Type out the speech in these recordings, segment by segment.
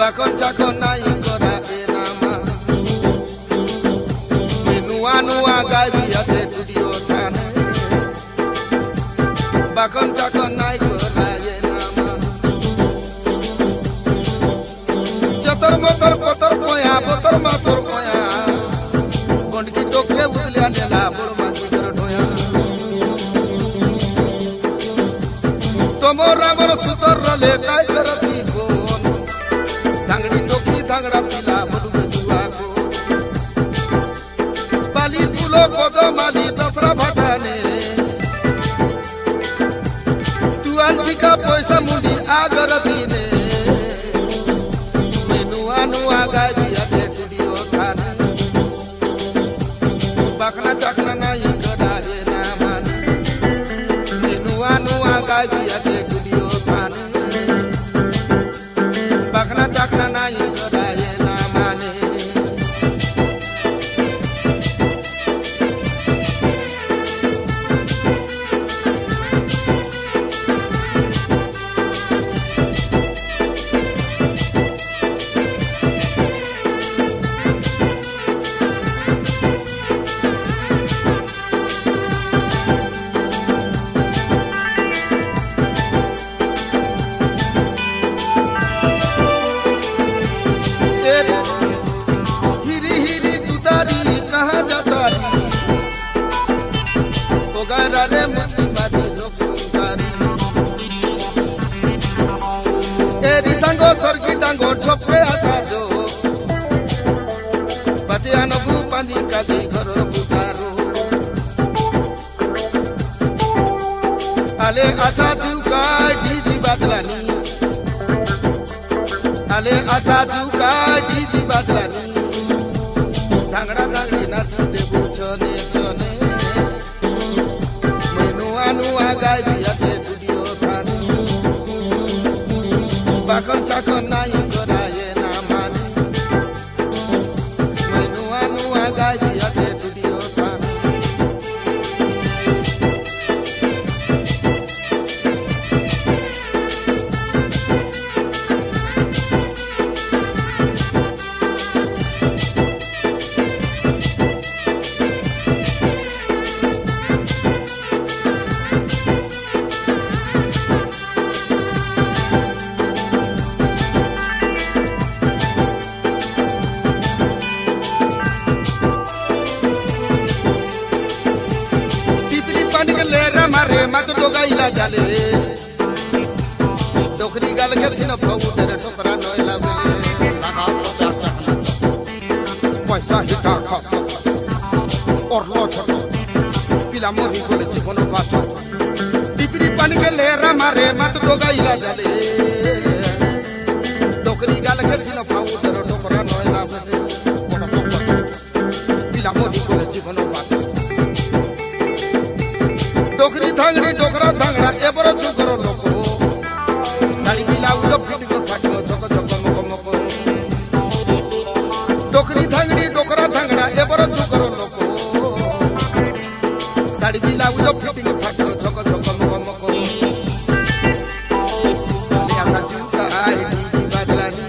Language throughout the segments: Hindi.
बाकन चाकन नाई करा ए नामा नुआ नुआ गाबी आछे स्टूडियो थाने बाकन चाकन नाई करा ए नामा चतर मोतर पतर पोया पतर मासर पोया गंडकी टोके बुदलिया नेला बड़ मागी कर ढोया तमोर रामर सुतर रले काय करसी कोन धांगड़ी टोकी धांगड़ा पिला मधु जुआ को बाली फूलो कोदो माली दसरा भटाने तू आलची का पैसा मुंडी आगर दीने नुआ नुआ गाबी आछे स्टूडियो थाने बाकना चाकना नाई करा ए ना माने नुआ नुआ गाबी आछे स्टूडियो थाने बाकना चाकना नाई करा ए ना माने हिरी हिरी तुतारी कहाँ जातारी ओगारा रे मुस्की बारी लोग सुनतारी एरी संगो सरकी टांगो ठोके आसा जो बचे आनबू पानी काजी घर बुतारो आले आसा चुका डीजी बादलानी आले आसा चुका डीजी बादलानी धांगड़ा धांगड़ी नाची देबू छने छने नुआ नुआ गाबी आछे स्टूडियो थाने बाकन चाकन नाई करा ए ना माने नुआ नुआ गाबी आछे स्टूडियो थाने मारे मच डोगाइला जाले डोकरी गाल के सिन फौदर टोकरा नयला बेले लगा 50 पैसा हिटा खस और लो छोटो पिला मोरी कोले जीवन बाचो टिपरी पानी के लेरा मारे मच डोगाइला जाले डोकरी गाल के सिन फौदर टोकरा नयला बेले पिला मोरी कोले जीवन बाचो डोकरी धांगड़ी डोकरा धांगड़ा एबरो चुकरो लोको साड़ी पिला उदो फिटिंग फाटिंग झक झक मक मक डोकरी धांगड़ी डोकरा धांगड़ा एबरो चुकरो लोको साड़ी पिला उदो फिटिंग फाटिंग झक झक मक मक आसा चुका आई डीजी बादलानी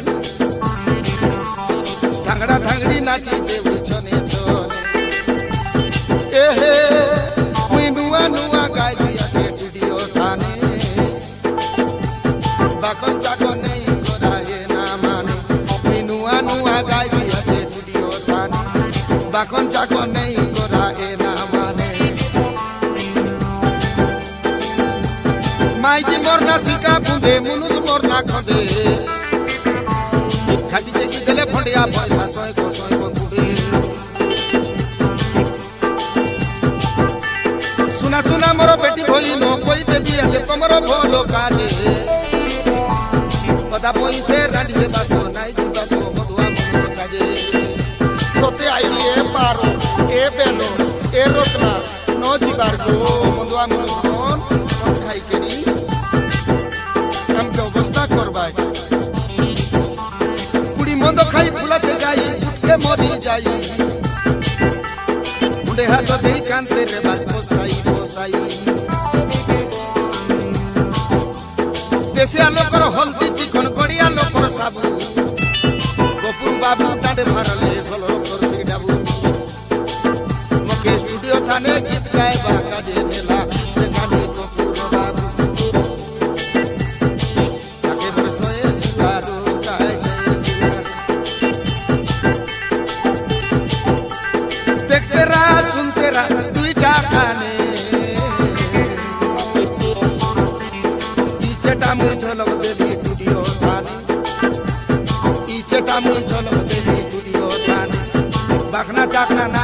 धांगड़ा धांगड़ी नाची देबू छने छने एहे नुआ नुआ गाबी आछे स्टूडियो थाने बाकन चाकन नहीं करा ए ना माने नुआ नुआ गाबी आछे स्टूडियो थाने बाकन चाकन नहीं करा ए ना माने माइती मोरना सिका बुंदे मुनुज मोरना खदे खाटी चेकी देले फंडिया पैसा सोय को बुडे सुना सुना मोर बेटी भोली नो कोई देवी आजे तमरो भोलो काजे पदा पैसे रांडी बासो नाई दी बासो मधुआ मुनु काजे सोते आई ए पारो ए बेलो ए रोतना नो जीवार को मधुआ मुनु कोन खाई केनी हम के अवस्था करबाय पुड़ी मंद खाई फुला से जाई के मरी जाई मुंडे हाथ देई कांते रे बास पोस्ताई पोसाई देसिया लोकर हल्दी चिकन गड़िया लोकर साबु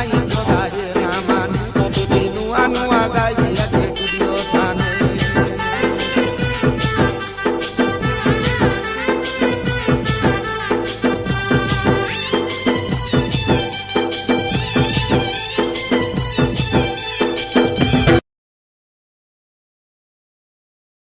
ନାଇଁ ଥଗାଏ